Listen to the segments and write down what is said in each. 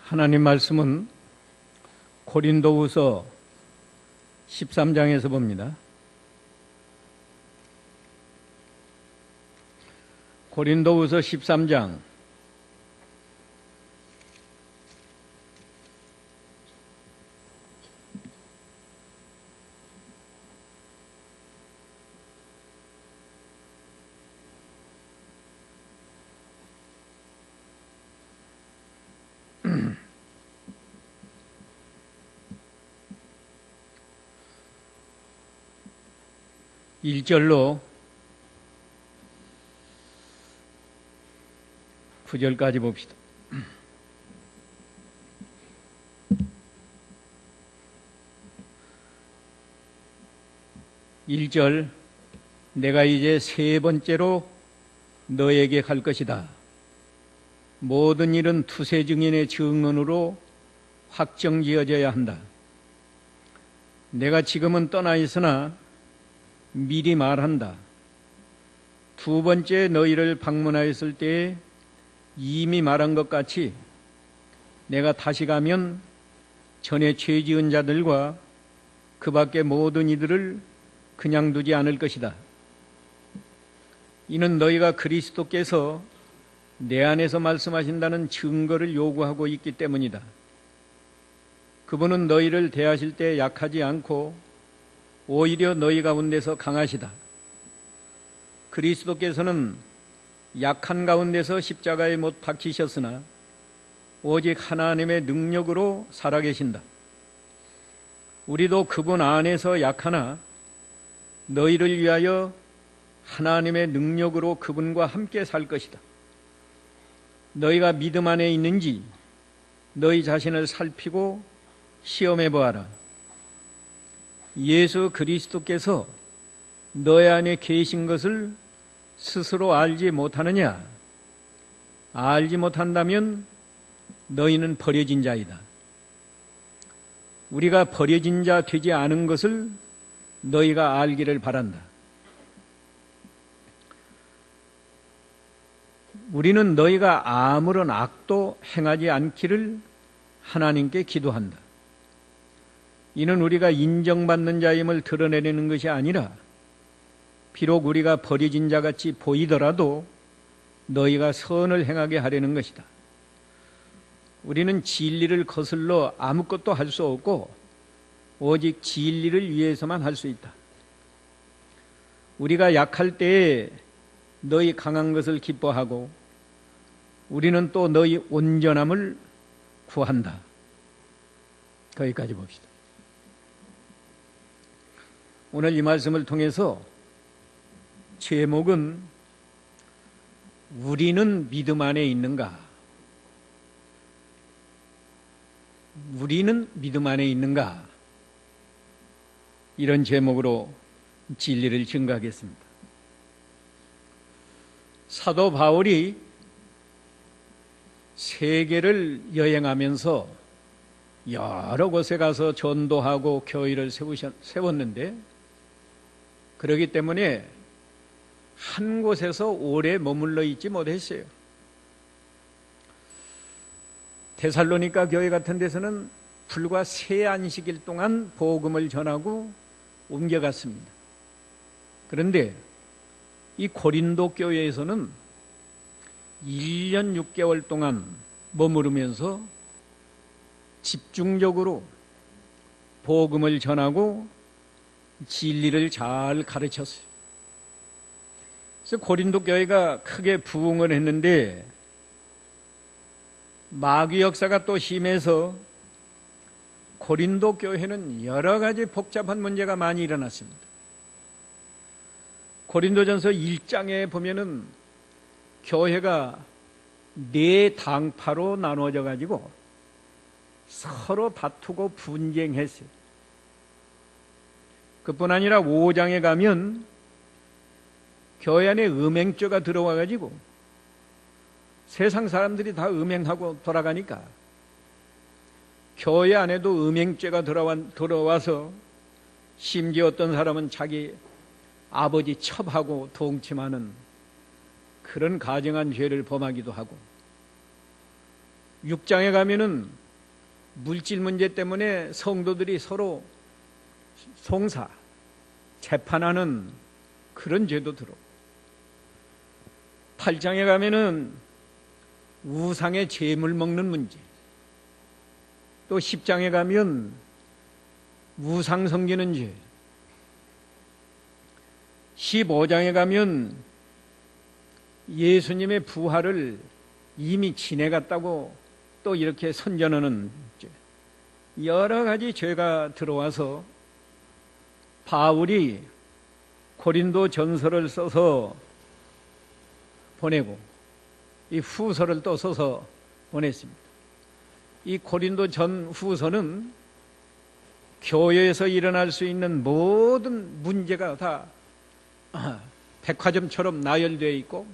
하나님 말씀은 고린도후서 13장에서 봅니다. 고린도후서 13장 1절로 9절까지 봅시다. (1절) 내가 이제 세 번째로 너에게 갈 것이다. 모든 일은 투세 증인의 증언으로 확정지어져야 한다. 내가 지금은 떠나 있으나 미리 말한다. 두 번째 너희를 방문하였을 때에 이미 말한 것 같이 내가 다시 가면 전에 죄 지은 자들과 그 밖의 모든 이들을 그냥 두지 않을 것이다. 이는 너희가 그리스도께서 내 안에서 말씀하신다는 증거를 요구하고 있기 때문이다. 그분은 너희를 대하실 때 약하지 않고 오히려 너희 가운데서 강하시다. 그리스도께서는 약한 가운데서 십자가에 못 박히셨으나 오직 하나님의 능력으로 살아계신다. 우리도 그분 안에서 약하나 너희를 위하여 하나님의 능력으로 그분과 함께 살 것이다. 너희가 믿음 안에 있는지 너희 자신을 살피고 시험해 보아라. 예수 그리스도께서 너희 안에 계신 것을 스스로 알지 못하느냐? 알지 못한다면 너희는 버려진 자이다. 우리가 버려진 자 되지 않은 것을 너희가 알기를 바란다. 우리는 너희가 아무런 악도 행하지 않기를 하나님께 기도한다. 이는 우리가 인정받는 자임을 드러내는 것이 아니라 비록 우리가 버려진 자같이 보이더라도 너희가 선을 행하게 하려는 것이다. 우리는 진리를 거슬러 아무것도 할 수 없고 오직 진리를 위해서만 할 수 있다. 우리가 약할 때에 너희 강한 것을 기뻐하고 우리는 또 너희 온전함을 구한다. 거기까지 봅시다. 오늘 이 말씀을 통해서 제목은 우리는 믿음 안에 있는가? 우리는 믿음 안에 있는가? 이런 제목으로 진리를 증거하겠습니다. 사도 바울이 세계를 여행하면서 여러 곳에 가서 전도하고 교회를 세웠는데 그렇기 때문에 한 곳에서 오래 머물러 있지 못했어요. 데살로니가 교회 같은 데서는 불과 세 안식일 동안 복음을 전하고 옮겨갔습니다. 그런데 이 고린도 교회에서는 1년 6개월 동안 머무르면서 집중적으로 복음을 전하고 진리를 잘 가르쳤어요. 그래서 고린도 교회가 크게 부흥을 했는데 마귀 역사가 또 심해서 고린도 교회는 여러 가지 복잡한 문제가 많이 일어났습니다. 고린도전서 1장에 보면은 교회가 네 당파로 나누어져 가지고 서로 다투고 분쟁했어요. 그뿐 아니라 5장에 가면 교회 안에 음행죄가 들어와 가지고 세상 사람들이 다 음행하고 돌아가니까 교회 안에도 음행죄가 들어와서 심지어 어떤 사람은 자기 아버지 첩하고 동침하는 그런 가증한 죄를 범하기도 하고 6장에 가면은 물질 문제 때문에 성도들이 서로 송사, 재판하는 그런 죄도 들어. 8장에 가면은 우상의 재물 먹는 문제. 또 10장에 가면 우상 섬기는 죄. 15장에 가면 예수님의 부활을 이미 지내갔다고 또 이렇게 선전하는 죄. 여러 가지 죄가 들어와서 바울이 고린도 전서를 써서 보내고 이 후서를 또 써서 보냈습니다. 이 고린도 전 후서는 교회에서 일어날 수 있는 모든 문제가 다 백화점처럼 나열되어 있고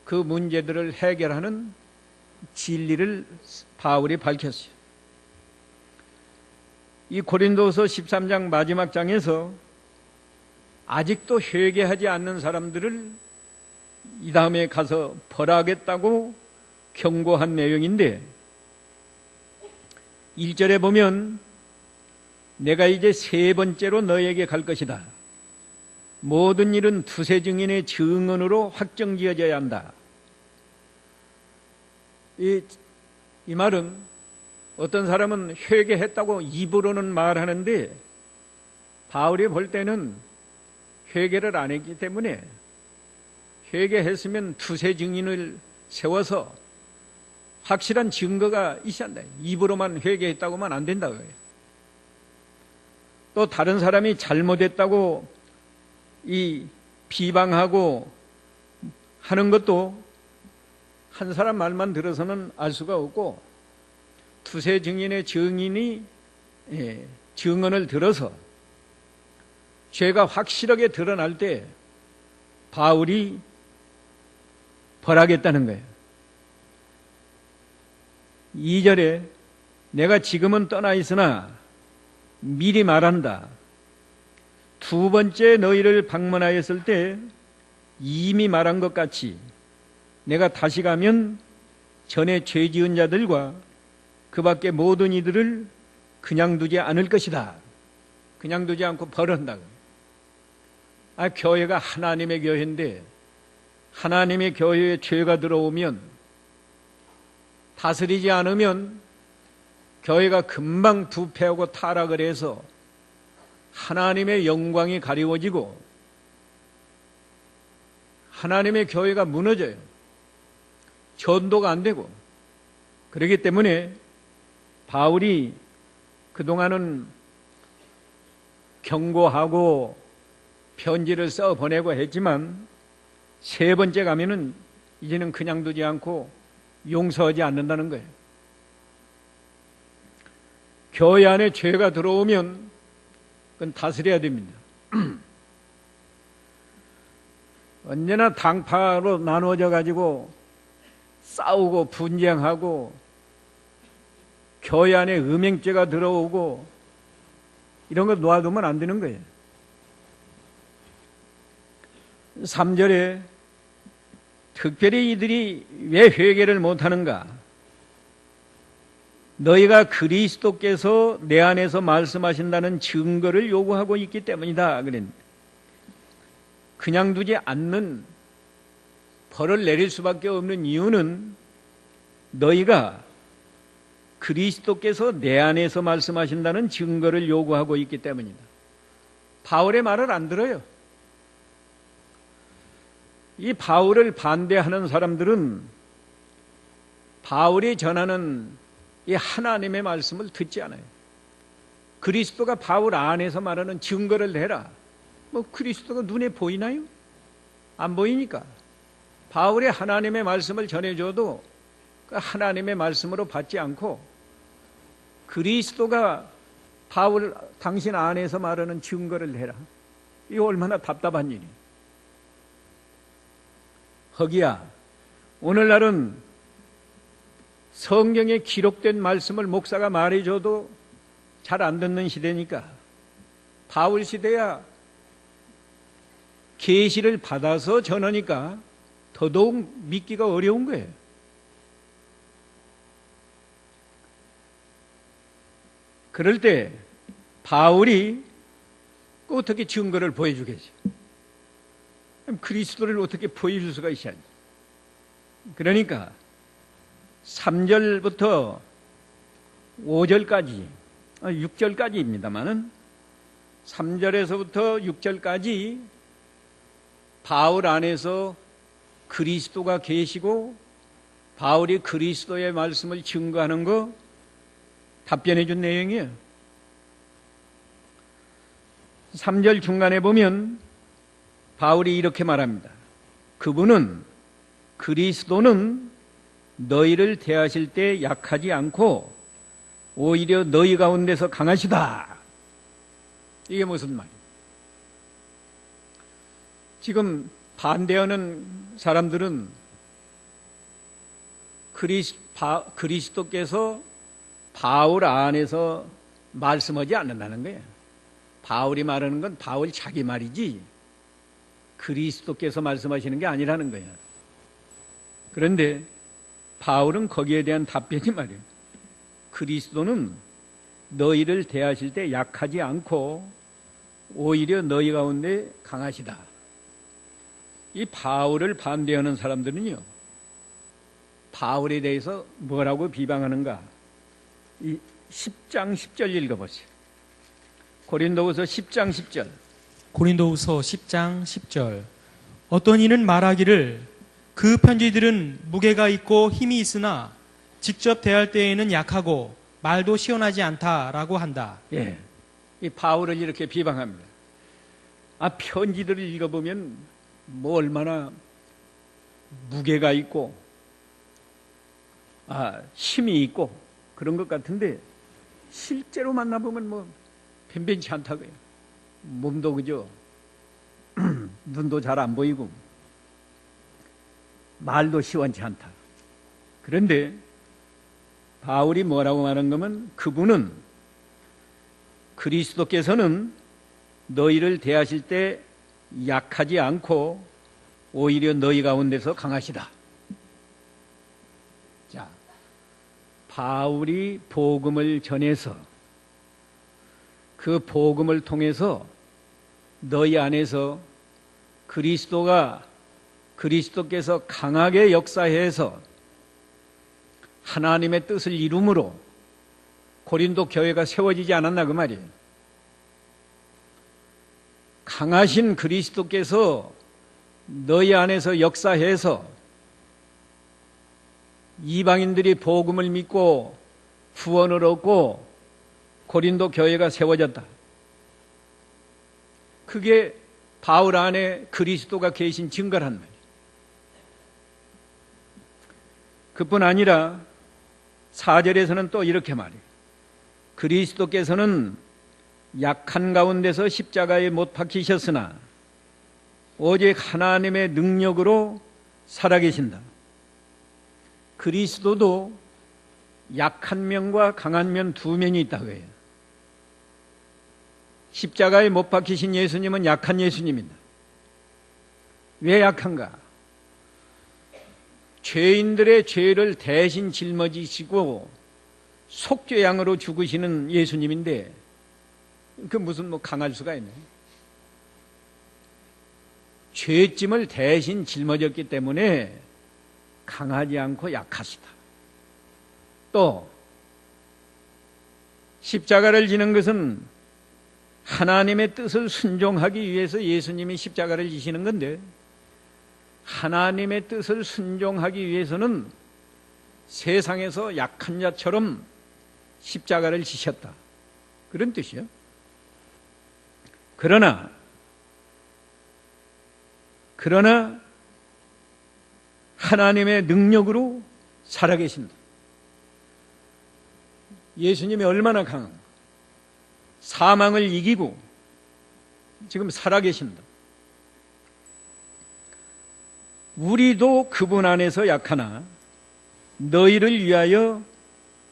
그 문제들을 해결하는 진리를 바울이 밝혔어요. 이 고린도서 13장 마지막 장에서 아직도 회개하지 않는 사람들을 이 다음에 가서 벌하겠다고 경고한 내용인데 1절에 보면 내가 이제 세 번째로 너에게 갈 것이다. 모든 일은 두세 증인의 증언으로 확정지어져야 한다. 이 말은 어떤 사람은 회개했다고 입으로는 말하는데 바울이 볼 때는 회개를 안 했기 때문에 회개했으면 두세 증인을 세워서 확실한 증거가 있어야 한다. 입으로만 회개했다고만 안 된다고요. 또 다른 사람이 잘못했다고 이 비방하고 하는 것도 한 사람 말만 들어서는 알 수가 없고 두세 증인의 증인이 증언을 들어서 죄가 확실하게 드러날 때 바울이 벌하겠다는 거예요. 2절에 내가 지금은 떠나 있으나 미리 말한다. 두 번째 너희를 방문하였을 때 이미 말한 것 같이 내가 다시 가면 전에 죄 지은 자들과 그 밖에 모든 이들을 그냥 두지 않을 것이다. 그냥 두지 않고 벌한다. 교회가 하나님의 교회인데 하나님의 교회에 죄가 들어오면 다스리지 않으면 교회가 금방 부패하고 타락을 해서 하나님의 영광이 가리워지고 하나님의 교회가 무너져요. 전도가 안 되고. 그렇기 때문에 바울이 그동안은 경고하고 편지를 써 보내고 했지만 세 번째 가면은 이제는 그냥 두지 않고 용서하지 않는다는 거예요. 교회 안에 죄가 들어오면 그건 다스려야 됩니다. 언제나 당파로 나누어져 가지고 싸우고 분쟁하고 교회 안에 음행죄가 들어오고 이런 거 놓아두면 안 되는 거예요. 3절에 특별히 이들이 왜 회개를 못하는가? 너희가 그리스도께서 내 안에서 말씀하신다는 증거를 요구하고 있기 때문이다. 그랬는데 그냥 두지 않는 벌을 내릴 수밖에 없는 이유는 너희가 그리스도께서 내 안에서 말씀하신다는 증거를 요구하고 있기 때문이다. 바울의 말을 안 들어요. 이 바울을 반대하는 사람들은 바울이 전하는 이 하나님의 말씀을 듣지 않아요. 그리스도가 바울 안에서 말하는 증거를 내라. 그리스도가 눈에 보이나요? 안 보이니까. 바울이 하나님의 말씀을 전해줘도 그 하나님의 말씀으로 받지 않고 그리스도가 바울 당신 안에서 말하는 증거를 내라. 이거 얼마나 답답한 일이에요. 허기야, 오늘날은 성경에 기록된 말씀을 목사가 말해줘도 잘 안 듣는 시대니까 바울 시대야 계시를 받아서 전하니까 더더욱 믿기가 어려운 거예요. 그럴 때 바울이 어떻게 증거를 보여주겠어요? 그리스도를 어떻게 보여줄 수가 있어야지. 그러니까 3절부터 5절까지, 6절까지입니다만은 3절에서부터 6절까지 바울 안에서 그리스도가 계시고 바울이 그리스도의 말씀을 증거하는 거 답변해 준 내용이에요. 3절 중간에 보면 바울이 이렇게 말합니다. 그리스도는 너희를 대하실 때 약하지 않고 오히려 너희 가운데서 강하시다. 이게 무슨 말이에요? 지금 반대하는 사람들은 그리스도께서 바울 안에서 말씀하지 않는다는 거예요. 바울이 말하는 건 바울 자기 말이지 그리스도께서 말씀하시는 게 아니라는 거예요. 그런데 바울은 거기에 대한 답변이 말이에요. 그리스도는 너희를 대하실 때 약하지 않고 오히려 너희 가운데 강하시다. 이 바울을 반대하는 사람들은요, 바울에 대해서 뭐라고 비방하는가? 이 10장 10절 읽어보세요. 고린도후서 10장 10절. 고린도후서 10장 10절. 어떤 이는 말하기를 그 편지들은 무게가 있고 힘이 있으나 직접 대할 때에는 약하고 말도 시원하지 않다라고 한다. 예, 이 바울을 이렇게 비방합니다. 편지들을 읽어보면 뭐 얼마나 무게가 있고 힘이 있고 그런 것 같은데 실제로 만나보면 뭐 변변치 않다고요. 몸도 그죠? 눈도 잘 안 보이고 말도 시원치 않다. 그런데 바울이 뭐라고 말한 거면 그리스도께서는 너희를 대하실 때 약하지 않고 오히려 너희 가운데서 강하시다. 자, 바울이 복음을 전해서 그 복음을 통해서 너희 안에서 그리스도께서 강하게 역사해서 하나님의 뜻을 이룸으로 고린도 교회가 세워지지 않았나 그 말이에요. 강하신 그리스도께서 너희 안에서 역사해서 이방인들이 복음을 믿고 구원을 얻고 고린도 교회가 세워졌다. 그게 바울 안에 그리스도가 계신 증거란 말이에요. 그뿐 아니라 4절에서는 또 이렇게 말해요. 그리스도께서는 약한 가운데서 십자가에 못 박히셨으나 오직 하나님의 능력으로 살아계신다. 그리스도도 약한 면과 강한 면 두 면이 있다고 해요. 십자가에 못 박히신 예수님은 약한 예수님입니다. 왜 약한가? 죄인들의 죄를 대신 짊어지시고 속죄양으로 죽으시는 예수님인데 그 무슨 강할 수가 있나요? 죄짐을 대신 짊어졌기 때문에 강하지 않고 약하시다. 또 십자가를 지는 것은 하나님의 뜻을 순종하기 위해서 예수님이 십자가를 지시는 건데 하나님의 뜻을 순종하기 위해서는 세상에서 약한 자처럼 십자가를 지셨다. 그런 뜻이요. 그러나 하나님의 능력으로 살아계신다. 예수님이 얼마나 강한가? 사망을 이기고 지금 살아계신다. 우리도 그분 안에서 약하나 너희를 위하여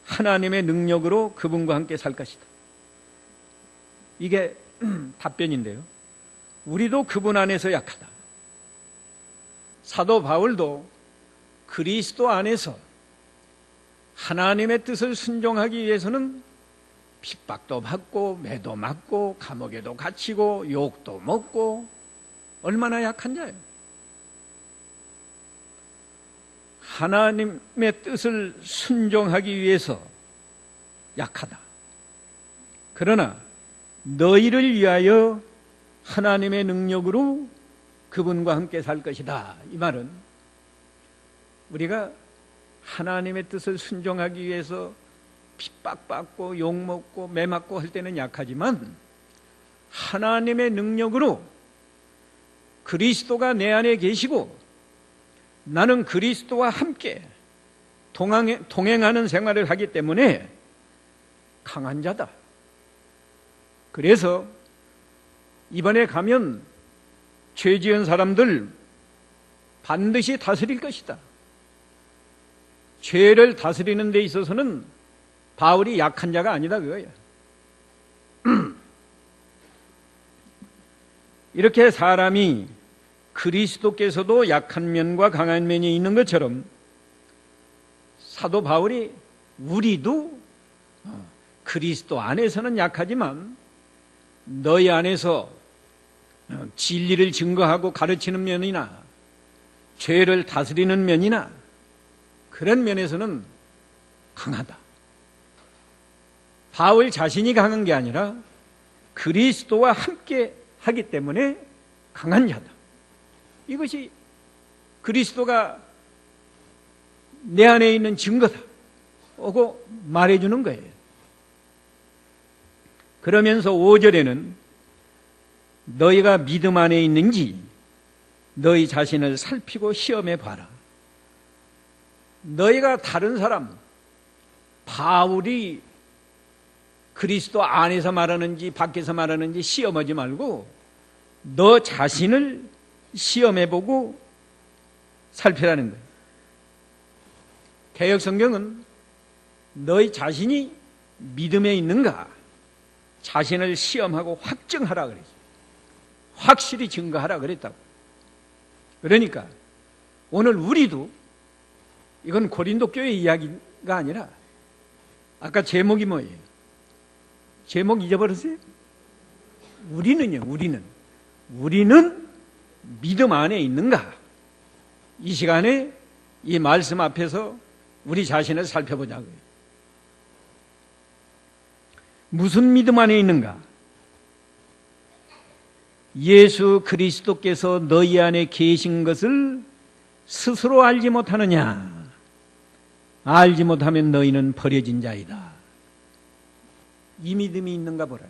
하나님의 능력으로 그분과 함께 살 것이다. 이게 답변인데요. 우리도 그분 안에서 약하다. 사도 바울도 그리스도 안에서 하나님의 뜻을 순종하기 위해서는 핍박도 받고 매도 맞고 감옥에도 갇히고 욕도 먹고 얼마나 약한 자예요. 하나님의 뜻을 순종하기 위해서 약하다. 그러나 너희를 위하여 하나님의 능력으로 그분과 함께 살 것이다. 이 말은 우리가 하나님의 뜻을 순종하기 위해서 핍박받고 욕먹고 매맞고 할 때는 약하지만 하나님의 능력으로 그리스도가 내 안에 계시고 나는 그리스도와 함께 동행하는 생활을 하기 때문에 강한 자다. 그래서 이번에 가면 죄 지은 사람들 반드시 다스릴 것이다. 죄를 다스리는 데 있어서는 바울이 약한 자가 아니다 그거야. 이렇게 사람이 그리스도께서도 약한 면과 강한 면이 있는 것처럼 사도 바울이 우리도 그리스도 안에서는 약하지만 너희 안에서 진리를 증거하고 가르치는 면이나 죄를 다스리는 면이나 그런 면에서는 강하다. 바울 자신이 강한 게 아니라 그리스도와 함께 하기 때문에 강한 자다. 이것이 그리스도가 내 안에 있는 증거다 하고 말해주는 거예요. 그러면서 5절에는 너희가 믿음 안에 있는지 너희 자신을 살피고 시험해 봐라. 너희가 다른 사람, 바울이 그리스도 안에서 말하는지 밖에서 말하는지 시험하지 말고 너 자신을 시험해보고 살피라는 거예요. 개역성경은 너희 자신이 믿음에 있는가 자신을 시험하고 확증하라 그랬어요. 확실히 증거하라 그랬다고. 그러니까 오늘 우리도 이건 고린도 교회 이야기가 아니라 아까 제목이 뭐예요? 제목 잊어버렸어요? 우리는요, 우리는 믿음 안에 있는가? 이 시간에 이 말씀 앞에서 우리 자신을 살펴보자고요. 무슨 믿음 안에 있는가? 예수 그리스도께서 너희 안에 계신 것을 스스로 알지 못하느냐? 알지 못하면 너희는 버려진 자이다. 이 믿음이 있는가 보라니.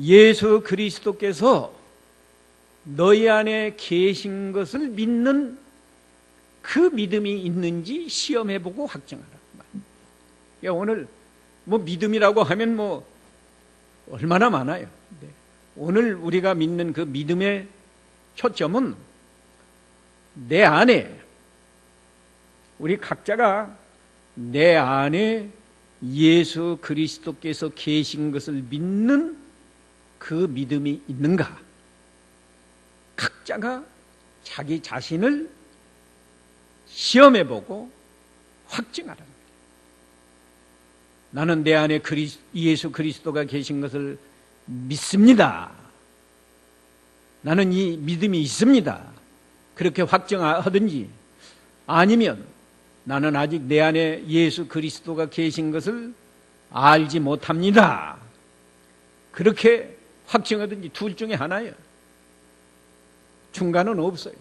예수 그리스도께서 너희 안에 계신 것을 믿는 그 믿음이 있는지 시험해보고 확정하라. 오늘 뭐 믿음이라고 하면 얼마나 많아요. 오늘 우리가 믿는 그 믿음의 초점은 내 안에, 우리 각자가 내 안에 예수 그리스도께서 계신 것을 믿는 그 믿음이 있는가? 각자가 자기 자신을 시험해보고 확증하라는 거예요. 나는 내 안에 예수 그리스도가 계신 것을 믿습니다. 나는 이 믿음이 있습니다. 그렇게 확정하든지 아니면 나는 아직 내 안에 예수 그리스도가 계신 것을 알지 못합니다. 그렇게 확정하든지 둘 중에 하나예요. 중간은 없어요.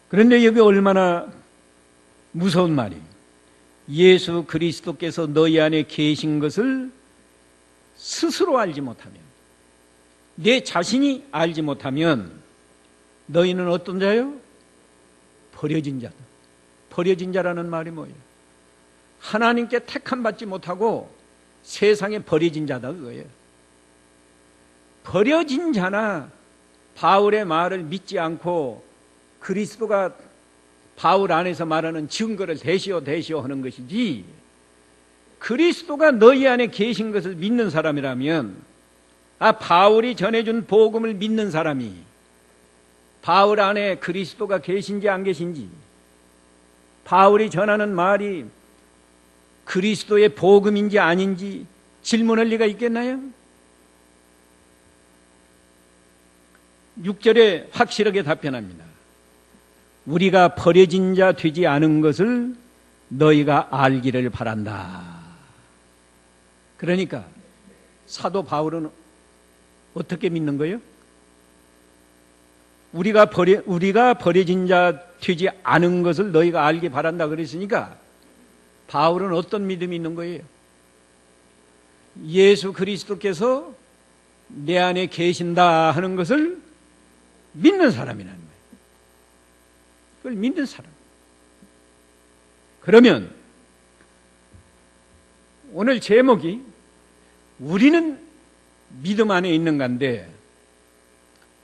그런데 여기 얼마나 무서운 말이에요. 예수 그리스도께서 너희 안에 계신 것을 스스로 알지 못하면, 내 자신이 알지 못하면 너희는 어떤 자요? 버려진 자다. 버려진 자라는 말이 뭐예요? 하나님께 택함받지 못하고 세상에 버려진 자다 그거예요. 버려진 자나 바울의 말을 믿지 않고 그리스도가 바울 안에서 말하는 증거를 대시오 하는 것이지, 그리스도가 너희 안에 계신 것을 믿는 사람이라면, 바울이 전해준 복음을 믿는 사람이 바울 안에 그리스도가 계신지 안 계신지, 바울이 전하는 말이 그리스도의 복음인지 아닌지 질문할 리가 있겠나요? 6절에 확실하게 답변합니다. 우리가 버려진 자 되지 않은 것을 너희가 알기를 바란다. 그러니까 사도 바울은 어떻게 믿는 거예요? 우리가 버려진 자 되지 않은 것을 너희가 알기 바란다 그랬으니까 바울은 어떤 믿음이 있는 거예요? 예수 그리스도께서 내 안에 계신다 하는 것을 믿는 사람이라는 거예요. 그걸 믿는 사람. 그러면 오늘 제목이 우리는 믿음 안에 있는 건데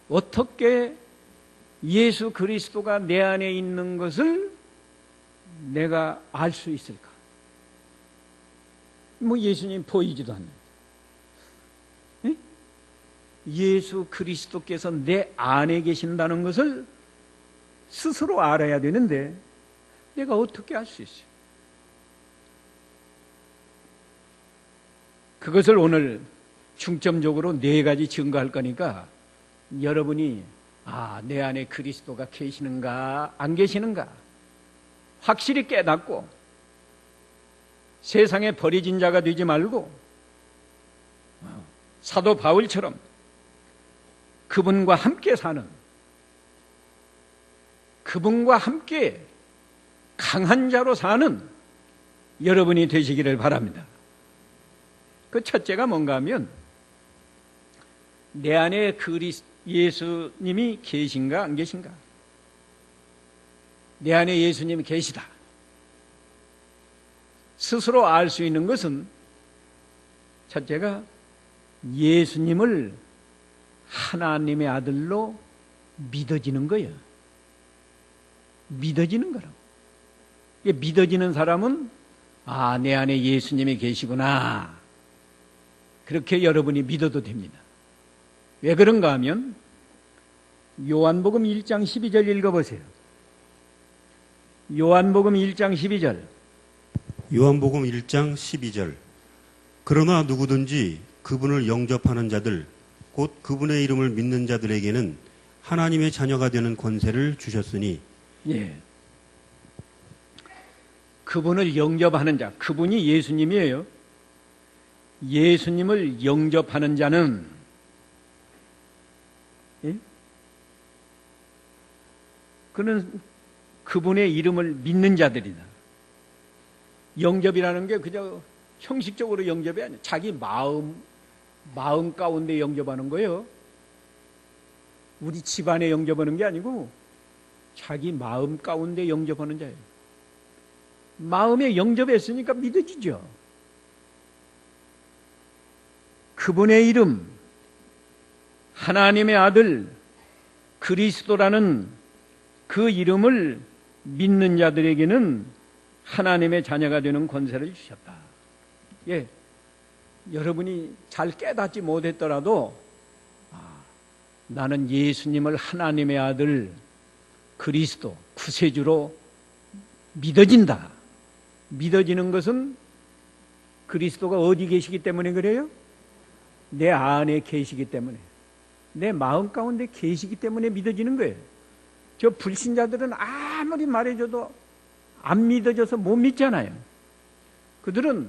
어떻게 예수 그리스도가 내 안에 있는 것을 내가 알 수 있을까? 뭐 예수님 보이지도 않는데. 예수 그리스도께서 내 안에 계신다는 것을 스스로 알아야 되는데 내가 어떻게 알 수 있어요? 그것을 오늘 중점적으로 4가지 증거할 거니까 여러분이 내 안에 그리스도가 계시는가 안 계시는가 확실히 깨닫고 세상에 버려진 자가 되지 말고 사도 바울처럼 그분과 함께 사는, 그분과 함께 강한 자로 사는 여러분이 되시기를 바랍니다. 그 첫째가 뭔가 하면 내 안에 예수님이 계신가 안 계신가? 내 안에 예수님이 계시다. 스스로 알 수 있는 것은 첫째가 예수님을 하나님의 아들로 믿어지는 거예요. 믿어지는 거라고. 믿어지는 사람은 내 안에 예수님이 계시구나. 그렇게 여러분이 믿어도 됩니다. 왜 그런가 하면 요한복음 1장 12절 읽어보세요. 요한복음 1장 12절. 요한복음 1장 12절. 그러나 누구든지 그분을 영접하는 자들 곧 그분의 이름을 믿는 자들에게는 하나님의 자녀가 되는 권세를 주셨으니. 예. 그분을 영접하는 자, 그분이 예수님이에요. 예수님을 영접하는 자는 그는 그분의 이름을 믿는 자들이다. 영접이라는 게 그저 형식적으로 영접이 아니야. 자기 마음 가운데 영접하는 거예요. 우리 집안에 영접하는 게 아니고 자기 마음 가운데 영접하는 자예요. 마음에 영접했으니까 믿어지죠. 그분의 이름, 하나님의 아들 그리스도라는 그 이름을 믿는 자들에게는 하나님의 자녀가 되는 권세를 주셨다. 예, 여러분이 잘 깨닫지 못했더라도 나는 예수님을 하나님의 아들 그리스도 구세주로 믿어진다. 믿어지는 것은 그리스도가 어디 계시기 때문에 그래요? 내 안에 계시기 때문에, 내 마음 가운데 계시기 때문에 믿어지는 거예요. 저 불신자들은 아무리 말해줘도 안 믿어져서 못 믿잖아요. 그들은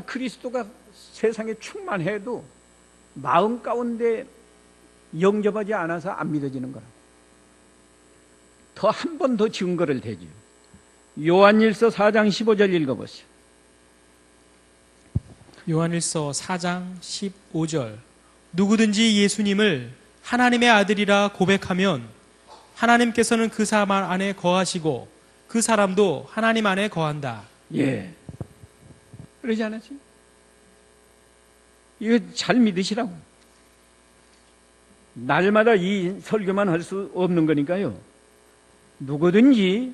그리스도가 세상에 충만해도 마음 가운데 영접하지 않아서 안 믿어지는 거라고. 더 한 번 더 증거를 대죠. 요한일서 4장 15절 읽어보세요. 요한일서 4장 15절. 누구든지 예수님을 하나님의 아들이라 고백하면 하나님께서는 그 사람 안에 거하시고 그 사람도 하나님 안에 거한다. 예. 그러지 않았어요? 이거 잘 믿으시라고. 날마다 이 설교만 할 수 없는 거니까요. 누구든지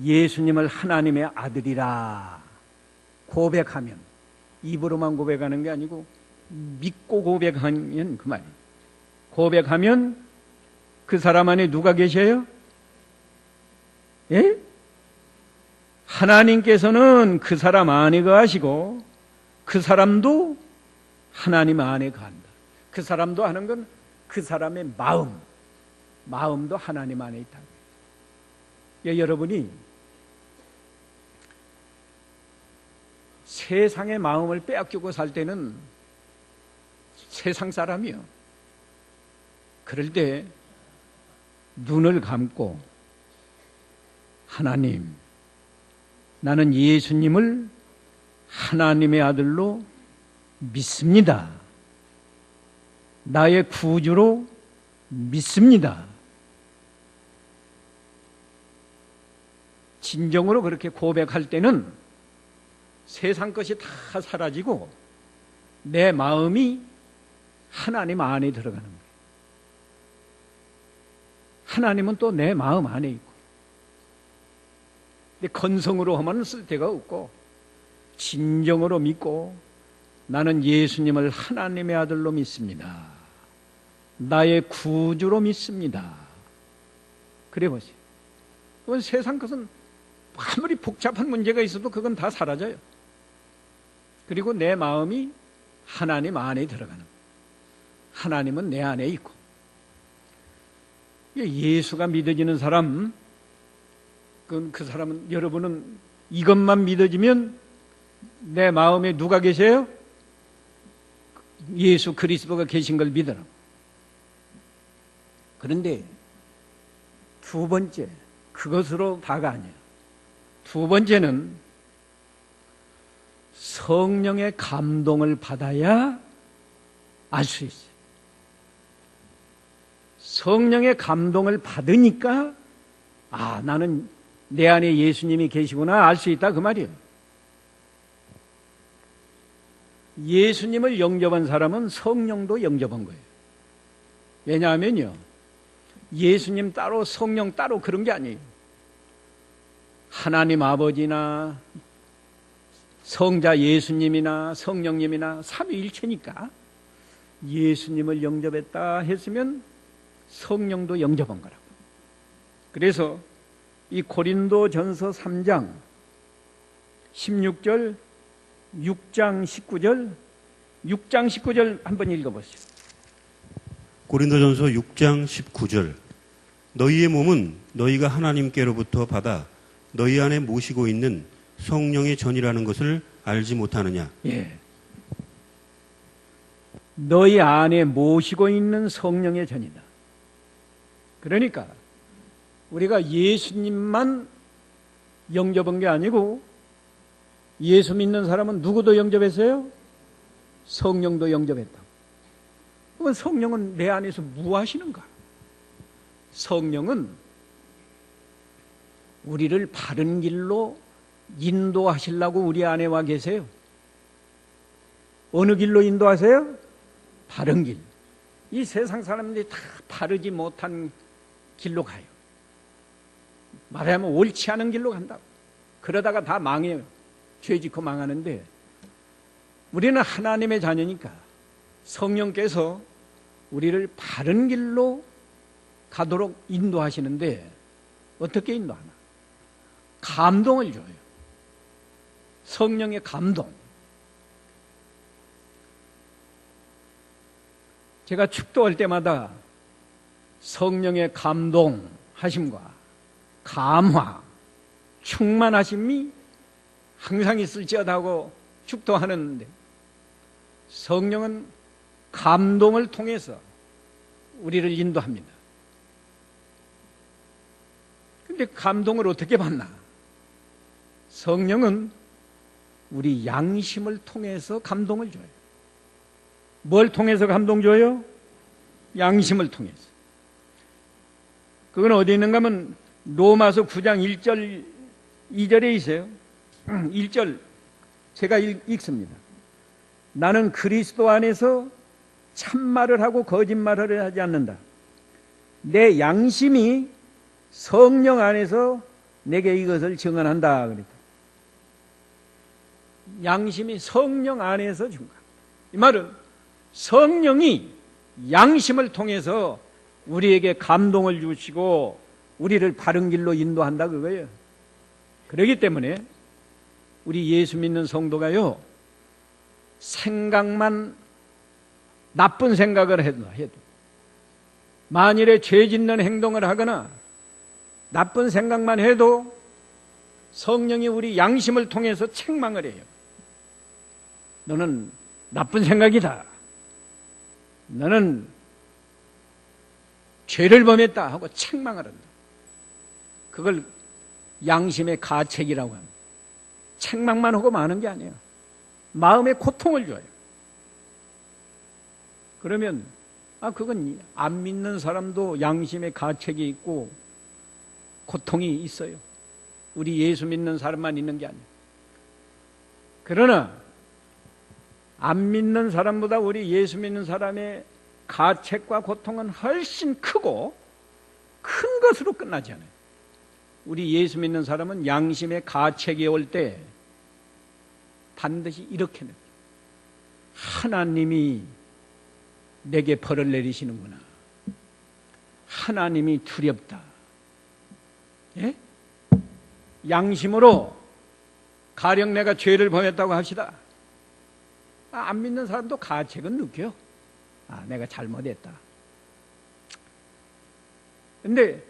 예수님을 하나님의 아들이라 고백하면, 입으로만 고백하는 게 아니고 믿고 고백하면 그 말이에요. 고백하면 그 사람 안에 누가 계셔요? 예? 하나님께서는 그 사람 안에 거하시고 그 사람도 하나님 안에 거한다. 그 사람도 하는 건 그 사람의 마음도 하나님 안에 있다. 여러분이 세상의 마음을 빼앗기고 살 때는 세상 사람이요. 그럴 때 눈을 감고 하나님, 나는 예수님을 하나님의 아들로 믿습니다. 나의 구주로 믿습니다. 진정으로 그렇게 고백할 때는 세상 것이 다 사라지고 내 마음이 하나님 안에 들어가는 거예요. 하나님은 또 내 마음 안에 있고. 근데 건성으로 하면 쓸데가 없고 진정으로 믿고 나는 예수님을 하나님의 아들로 믿습니다. 나의 구주로 믿습니다. 그래 보세요. 그건 세상 것은 아무리 복잡한 문제가 있어도 그건 다 사라져요. 그리고 내 마음이 하나님 안에 들어가는 거예요. 하나님은 내 안에 있고. 예수가 믿어지는 사람, 그 사람은, 여러분은 이것만 믿어지면 내 마음에 누가 계세요? 예수 그리스도가 계신 걸 믿어라. 그런데 두 번째, 그것으로 다가 아니에요. 두 번째는 성령의 감동을 받아야 알 수 있어요. 성령의 감동을 받으니까 나는 내 안에 예수님이 계시구나 알 수 있다 그 말이에요. 예수님을 영접한 사람은 성령도 영접한 거예요. 왜냐하면요, 예수님 따로 성령 따로 그런 게 아니에요. 하나님 아버지나 성자 예수님이나 성령님이나 삼위일체니까 예수님을 영접했다 했으면 성령도 영접한 거라고. 그래서 이 고린도전서 3장 16절, 6장 19절, 6장 19절 한번 읽어보시죠. 고린도전서 6장 19절. 너희의 몸은 너희가 하나님께로부터 받아 너희 안에 모시고 있는 성령의 전이라는 것을 알지 못하느냐. 예. 너희 안에 모시고 있는 성령의 전이다. 그러니까 우리가 예수님만 영접한 게 아니고 예수 믿는 사람은 누구도 영접했어요? 성령도 영접했다. 그럼 성령은 내 안에서 뭐 하시는가? 성령은 우리를 바른 길로 인도하시려고 우리 안에 와 계세요. 어느 길로 인도하세요? 바른 길. 이 세상 사람들이 다 바르지 못한 길로 가요. 말하자면 옳지 않은 길로 간다고. 그러다가 다 망해요. 죄 짓고 망하는데 우리는 하나님의 자녀니까 성령께서 우리를 바른 길로 가도록 인도하시는데 어떻게 인도하나? 감동을 줘요. 성령의 감동. 제가 축도할 때마다 성령의 감동하심과 감화, 충만하심이 항상 있을지어다고 축도하는데 성령은 감동을 통해서 우리를 인도합니다. 근데 감동을 어떻게 받나? 성령은 우리 양심을 통해서 감동을 줘요. 뭘 통해서 감동 줘요? 양심을 통해서. 그건 어디 있는가 하면 로마서 9장 1절 2절에 있어요. 1절 제가 읽습니다. 나는 그리스도 안에서 참말을 하고 거짓말을 하지 않는다. 내 양심이 성령 안에서 내게 이것을 증언한다. 그러니까 양심이 성령 안에서 증언한다. 이 말은 성령이 양심을 통해서 우리에게 감동을 주시고 우리를 바른 길로 인도한다 그거예요. 그렇기 때문에 우리 예수 믿는 성도가요, 생각만, 나쁜 생각을 해도 만일에 죄 짓는 행동을 하거나 나쁜 생각만 해도 성령이 우리 양심을 통해서 책망을 해요. 너는 나쁜 생각이다, 너는 죄를 범했다 하고 책망을 한다. 그걸 양심의 가책이라고 합니다. 책망만 하고 마는 게 아니에요. 마음에 고통을 줘요. 그러면 그건 안 믿는 사람도 양심의 가책이 있고 고통이 있어요. 우리 예수 믿는 사람만 있는 게 아니에요. 그러나 안 믿는 사람보다 우리 예수 믿는 사람의 가책과 고통은 훨씬 크고 큰 것으로 끝나지 않아요. 우리 예수 믿는 사람은 양심의 가책이 올 때 반드시 이렇게 느껴요. 하나님이 내게 벌을 내리시는구나. 하나님이 두렵다. 예? 양심으로 가령 내가 죄를 범했다고 합시다. 안 믿는 사람도 가책은 느껴요. 내가 잘못했다. 근데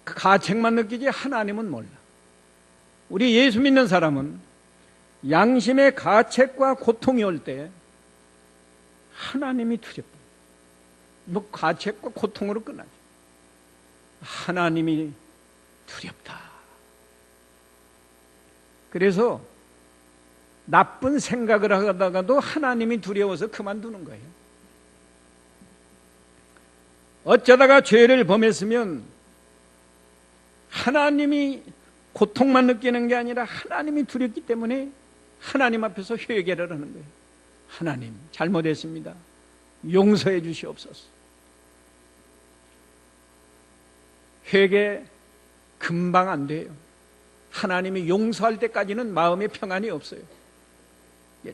그 가책만 느끼지 하나님은 몰라. 우리 예수 믿는 사람은 양심의 가책과 고통이 올 때 하나님이 두렵다. 뭐 가책과 고통으로 끝나죠. 하나님이 두렵다. 그래서 나쁜 생각을 하다가도 하나님이 두려워서 그만두는 거예요. 어쩌다가 죄를 범했으면 하나님이 고통만 느끼는 게 아니라 하나님이 두렵기 때문에 하나님 앞에서 회개를 하는 거예요. 하나님, 잘못했습니다. 용서해 주시옵소서. 회개 금방 안 돼요. 하나님이 용서할 때까지는 마음에 평안이 없어요.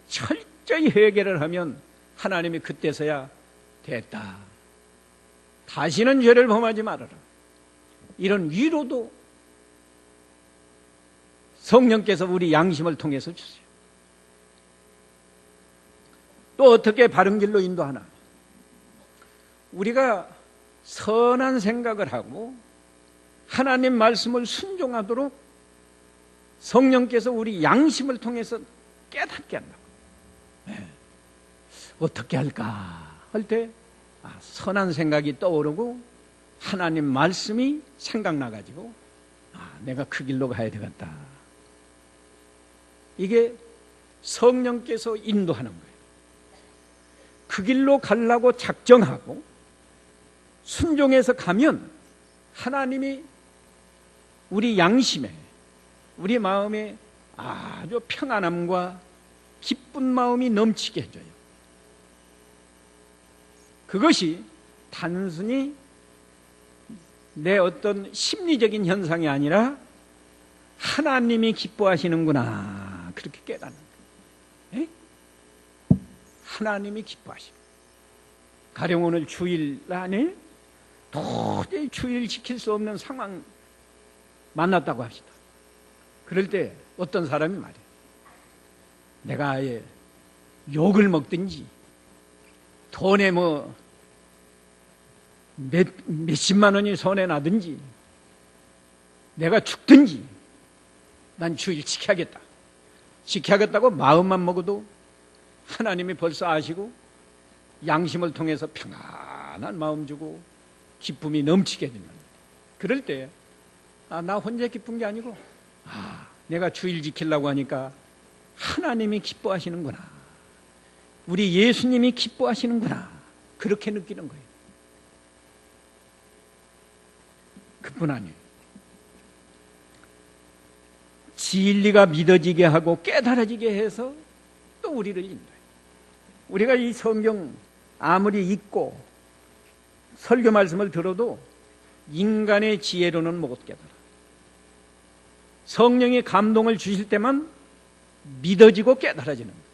철저히 회개를 하면 하나님이 그때서야 됐다, 다시는 죄를 범하지 말아라, 이런 위로도 성령께서 우리 양심을 통해서 주세요. 또 어떻게 바른 길로 인도하나? 우리가 선한 생각을 하고 하나님 말씀을 순종하도록 성령께서 우리 양심을 통해서 깨닫게 한다고. 어떻게 할까 할 때 선한 생각이 떠오르고 하나님 말씀이 생각나가지고 내가 그 길로 가야 되겠다. 이게 성령께서 인도하는 거예요. 그 길로 가려고 작정하고 순종해서 가면 하나님이 우리 양심에, 우리 마음에 아주 평안함과 기쁜 마음이 넘치게 해줘요. 그것이 단순히 내 어떤 심리적인 현상이 아니라 하나님이 기뻐하시는구나, 그렇게 깨닫는 거예요. 에? 하나님이 기뻐하시고, 가령 오늘 주일 안에 도저히 주일 지킬 수 없는 상황 만났다고 합시다. 그럴 때 어떤 사람이 말이에요, 내가 아예 욕을 먹든지 돈에 몇십만 원이 손에 나든지 내가 죽든지 난 주일 지켜야겠다. 지켜야겠다고 마음만 먹어도 하나님이 벌써 아시고 양심을 통해서 평안한 마음 주고 기쁨이 넘치게 됩니다. 그럴 때 나 혼자 기쁜 게 아니고 내가 주일 지키려고 하니까 하나님이 기뻐하시는구나, 우리 예수님이 기뻐하시는구나, 그렇게 느끼는 거예요. 그뿐 아니에요. 진리가 믿어지게 하고 깨달아지게 해서 또 우리를 인도해요. 우리가 이 성경 아무리 읽고 설교 말씀을 들어도 인간의 지혜로는 못 깨달아. 성령이 감동을 주실 때만 믿어지고 깨달아지는 거예요.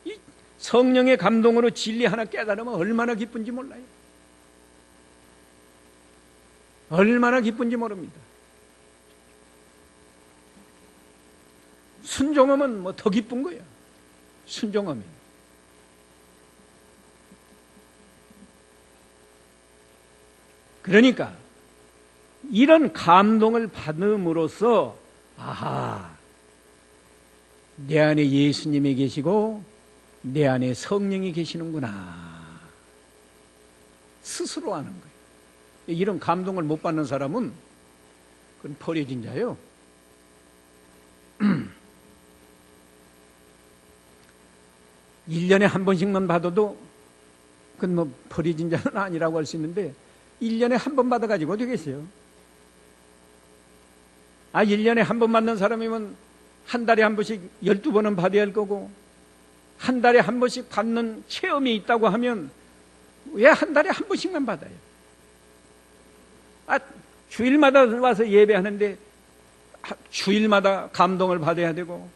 이 성령의 감동으로 진리 하나 깨달으면 얼마나 기쁜지 몰라요. 얼마나 기쁜지 모릅니다. 순종하면 뭐 더 기쁜 거예요. 순종하면. 그러니까 이런 감동을 받음으로써 아하, 내 안에 예수님이 계시고 내 안에 성령이 계시는구나 스스로 아는 거예요. 이런 감동을 못 받는 사람은 그건 버려진 자예요. 1년에 한 번씩만 받아도 그건 뭐 버려진 자는 아니라고 할 수 있는데 1년에 한 번 받아가지고 어떻게 했어요? 1년에 한 번 받는 사람이면 한 달에 한 번씩 12번은 받아야 할 거고 한 달에 한 번씩 받는 체험이 있다고 하면 왜 한 달에 한 번씩만 받아요? 주일마다 와서 예배하는데 주일마다 감동을 받아야 되고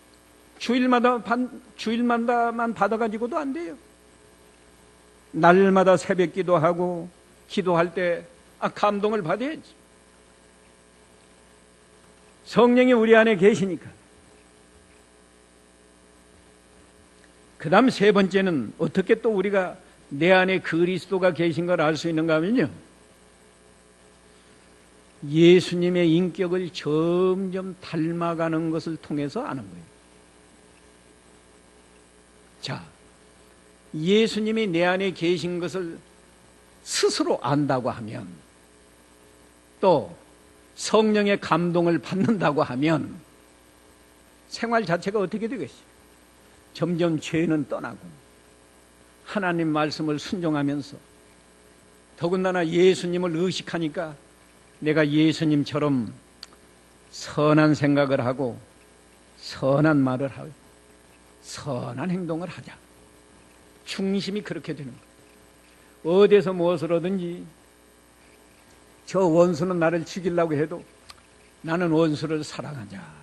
주일마다만 받아가지고도 안 돼요. 날마다 새벽 기도하고 기도할 때 감동을 받아야지. 성령이 우리 안에 계시니까. 그 다음 세 번째는 어떻게 또 우리가 내 안에 그리스도가 계신 걸 알 수 있는가 하면요, 예수님의 인격을 점점 닮아가는 것을 통해서 아는 거예요. 자, 예수님이 내 안에 계신 것을 스스로 안다고 하면, 또 성령의 감동을 받는다고 하면 생활 자체가 어떻게 되겠어요? 점점 죄는 떠나고 하나님 말씀을 순종하면서, 더군다나 예수님을 의식하니까 내가 예수님처럼 선한 생각을 하고 선한 말을 하고 선한 행동을 하자. 중심이 그렇게 되는 거예요. 어디서 무엇을 하든지 저 원수는 나를 죽이려고 해도 나는 원수를 사랑하자.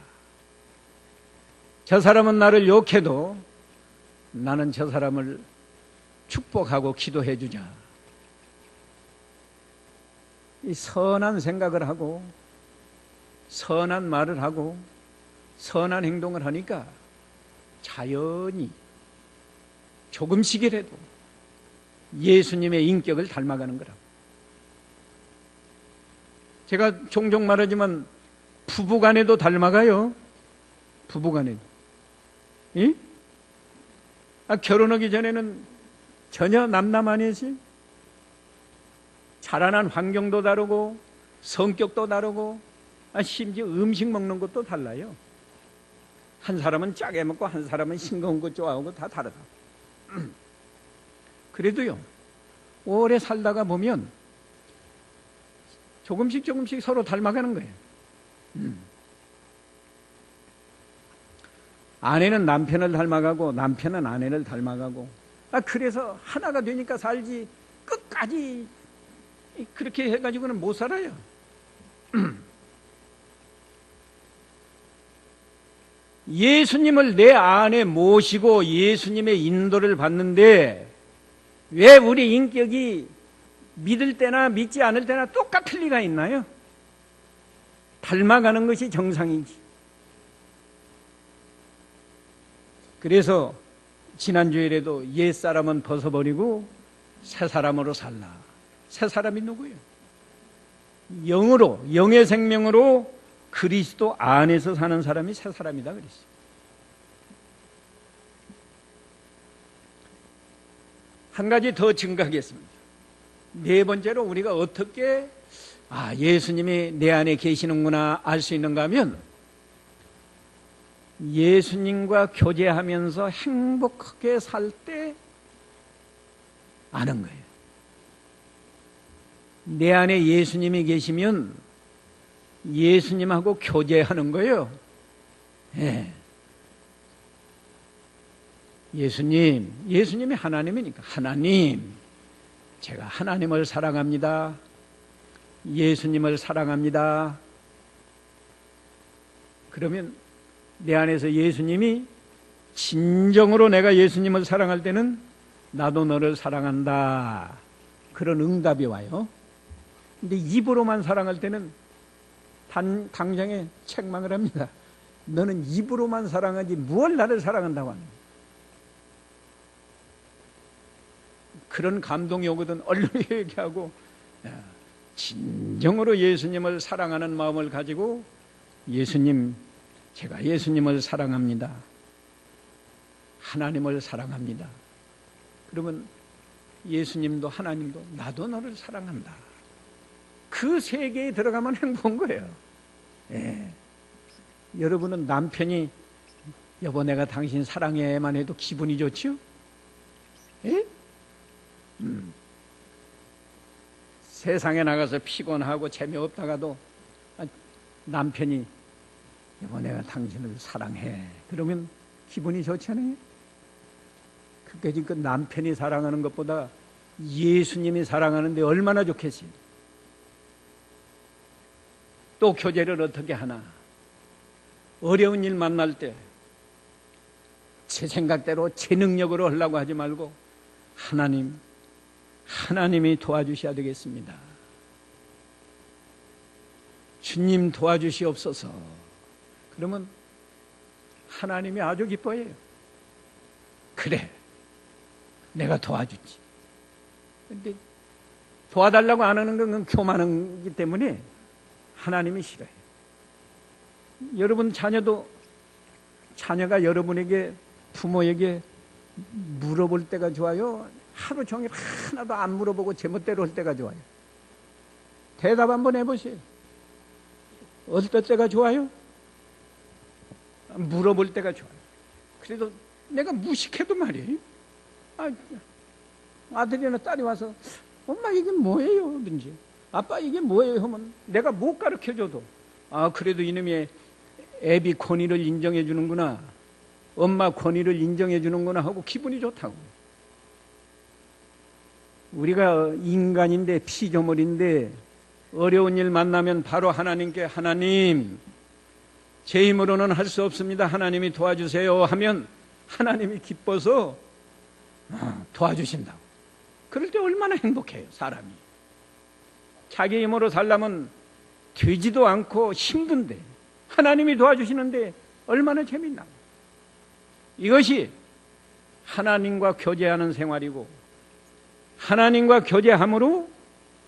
저 사람은 나를 욕해도 나는 저 사람을 축복하고 기도해 주자. 이 선한 생각을 하고 선한 말을 하고 선한 행동을 하니까 자연히 조금씩이라도 예수님의 인격을 닮아가는 거라고. 제가 종종 말하지만 부부간에도 닮아가요. 부부간에도. 예? 결혼하기 전에는 전혀 남남 아니었어요. 자라난 환경도 다르고 성격도 다르고 심지어 음식 먹는 것도 달라요. 한 사람은 짜게 먹고 한 사람은 싱거운 거 좋아하고 다 다르다. 그래도요, 오래 살다가 보면 조금씩 서로 닮아가는 거예요. 아내는 남편을 닮아가고 남편은 아내를 닮아가고, 그래서 하나가 되니까 살지 끝까지 그렇게 해가지고는 못 살아요. 예수님을 내 안에 모시고 예수님의 인도를 받는데 왜 우리 인격이 믿을 때나 믿지 않을 때나 똑같을 리가 있나요? 닮아가는 것이 정상이지. 그래서 지난주에라도 옛사람은 벗어버리고 새 사람으로 살라. 새 사람이 누구예요? 영으로, 영의 생명으로 그리스도 안에서 사는 사람이 새 사람이다 그랬어요. 한 가지 더 증가하겠습니다. 네 번째로 우리가 어떻게 예수님이 내 안에 계시는구나 알 수 있는가 하면, 예수님과 교제하면서 행복하게 살 때 아는 거예요. 내 안에 예수님이 계시면 예수님하고 교제하는 거예요. 예. 예수님이 하나님이니까, 하나님, 제가 하나님을 사랑합니다. 예수님을 사랑합니다. 그러면 내 안에서 예수님이 진정으로 내가 예수님을 사랑할 때는 나도 너를 사랑한다. 그런 응답이 와요. 근데 입으로만 사랑할 때는 당장에 책망을 합니다. 너는 입으로만 사랑하지 무얼 나를 사랑한다고 하는 거야. 그런 감동이 오거든 얼른 얘기하고 진정으로 예수님을 사랑하는 마음을 가지고 예수님, 제가 예수님을 사랑합니다. 하나님을 사랑합니다. 그러면 예수님도 하나님도 나도 너를 사랑한다. 그 세계에 들어가면 행복한 거예요. 예. 여러분은 남편이 여보 내가 당신 사랑해만 해도 기분이 좋지요? 예? 세상에 나가서 피곤하고 재미없다가도 남편이 여보 내가 당신을 사랑해 그러면 기분이 좋잖아요. 그게 그 남편이 사랑하는 것보다 예수님이 사랑하는데 얼마나 좋겠어요. 또 교제를 어떻게 하나. 어려운 일 만날 때 제 생각대로 제 능력으로 하려고 하지 말고 하나님이 도와주셔야 되겠습니다. 주님 도와주시옵소서. 그러면 하나님이 아주 기뻐해요. 그래, 내가 도와주지. 근데 도와달라고 안 하는 건 교만하기 때문에 하나님이 싫어요. 여러분 자녀가 여러분에게 부모에게 물어볼 때가 좋아요? 하루 종일 하나도 안 물어보고 제멋대로 할 때가 좋아요? 대답 한번 해보세요. 어떨 때가 좋아요? 물어볼 때가 좋아요. 그래도 내가 무식해도 말이에요. 아들이나 딸이 와서 엄마 이게 뭐예요? 하든지 아빠 이게 뭐예요? 하면 내가 못 가르쳐줘도 그래도 이놈이 애비 권위를 인정해 주는구나, 엄마 권위를 인정해 주는구나 하고 기분이 좋다고. 우리가 인간인데 피조물인데 어려운 일 만나면 바로 하나님께 하나님 제 힘으로는 할 수 없습니다. 하나님이 도와주세요 하면 하나님이 기뻐서 도와주신다고. 그럴 때 얼마나 행복해요, 사람이. 자기 힘으로 살려면 되지도 않고 힘든데 하나님이 도와주시는데 얼마나 재밌나. 이것이 하나님과 교제하는 생활이고 하나님과 교제함으로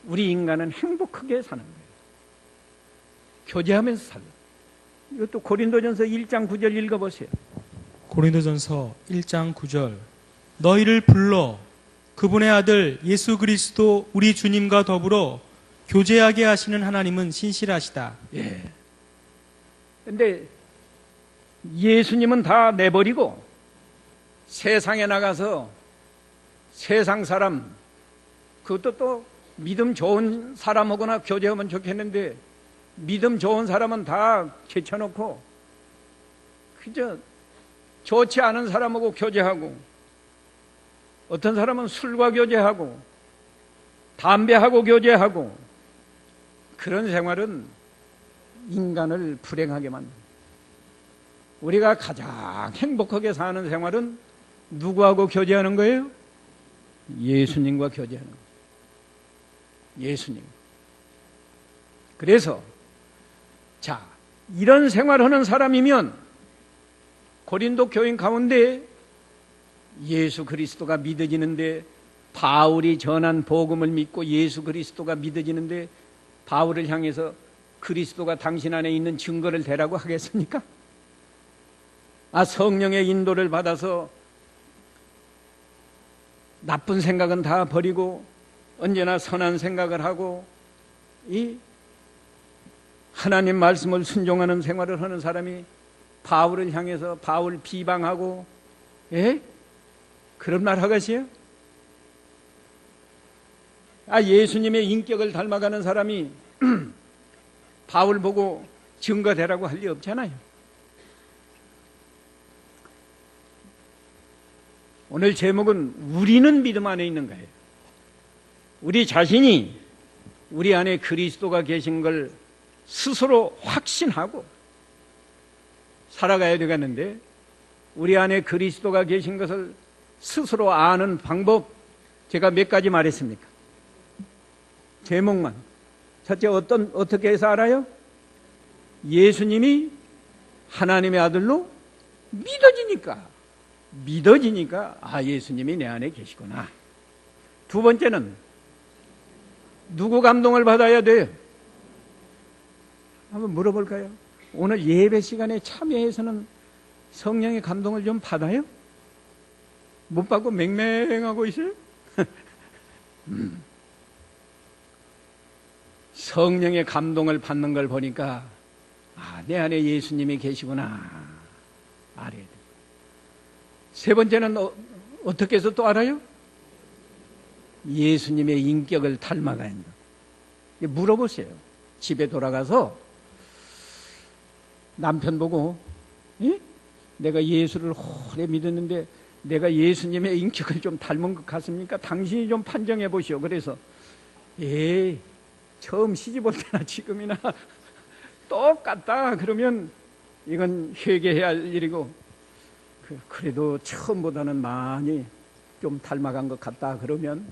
우리 인간은 행복하게 사는 거예요. 교제하면서 살아. 이것도 고린도전서 1장 9절 읽어보세요. 고린도전서 1장 9절 너희를 불러 그분의 아들 예수 그리스도 우리 주님과 더불어 교제하게 하시는 하나님은 신실하시다. 예. 근데 예수님은 다 내버리고 세상에 나가서 세상 사람, 그것도 또 믿음 좋은 사람하고나 교제하면 좋겠는데 믿음 좋은 사람은 다 제쳐놓고 그저 좋지 않은 사람하고 교제하고 어떤 사람은 술과 교제하고 담배하고 교제하고 그런 생활은 인간을 불행하게 만듭니다. 우리가 가장 행복하게 사는 생활은 누구하고 교제하는 거예요? 예수님과 교제하는 거예요. 예수님. 그래서 이런 생활하는 사람이면 고린도 교인 가운데 예수 그리스도가 믿어지는데 바울이 전한 복음을 믿고 예수 그리스도가 믿어지는데 바울을 향해서 그리스도가 당신 안에 있는 증거를 대라고 하겠습니까? 성령의 인도를 받아서 나쁜 생각은 다 버리고 언제나 선한 생각을 하고 이 하나님 말씀을 순종하는 생활을 하는 사람이 바울을 향해서 바울 비방하고 그런 말 하겠어요? 예수님의 인격을 닮아가는 사람이 바울 보고 증거대라고 할 리 없잖아요. 오늘 제목은 우리는 믿음 안에 있는 거예요. 우리 자신이 우리 안에 그리스도가 계신 걸 스스로 확신하고 살아가야 되겠는데 우리 안에 그리스도가 계신 것을 스스로 아는 방법 제가 몇 가지 말했습니까? 제목만. 첫째 어떻게 해서 알아요? 예수님이 하나님의 아들로 믿어지니까 아, 예수님이 내 안에 계시구나. 두 번째는 누구 감동을 받아야 돼요? 한번 물어볼까요? 오늘 예배 시간에 참여해서는 성령의 감동을 좀 받아요? 못 받고 맹맹하고 있어요? 성령의 감동을 받는 걸 보니까 아, 내 안에 예수님이 계시구나 알아야 돼요. 세 번째는 어떻게 해서 또 알아요? 예수님의 인격을 닮아가야 한다. 물어보세요. 집에 돌아가서 남편 보고 예? 내가 예수를 오래 믿었는데 내가 예수님의 인격을 좀 닮은 것 같습니까? 당신이 좀 판정해 보시오. 그래서 처음 시집 올 때나 지금이나 똑같다 그러면 이건 회개해야 할 일이고, 그래도 처음보다는 많이 좀 닮아간 것 같다 그러면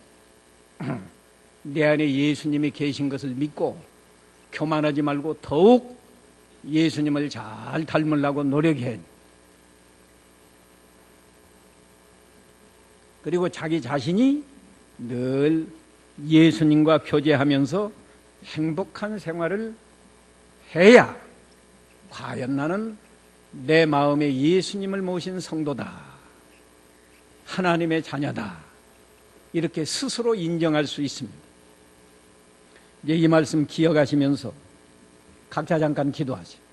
내 안에 예수님이 계신 것을 믿고 교만하지 말고 더욱 예수님을 잘 닮으려고 노력해. 그리고 자기 자신이 늘 예수님과 교제하면서 행복한 생활을 해야 과연 나는 내 마음에 예수님을 모신 성도다, 하나님의 자녀다, 이렇게 스스로 인정할 수 있습니다. 이제 이 말씀 기억하시면서 각자 잠깐 기도하세요.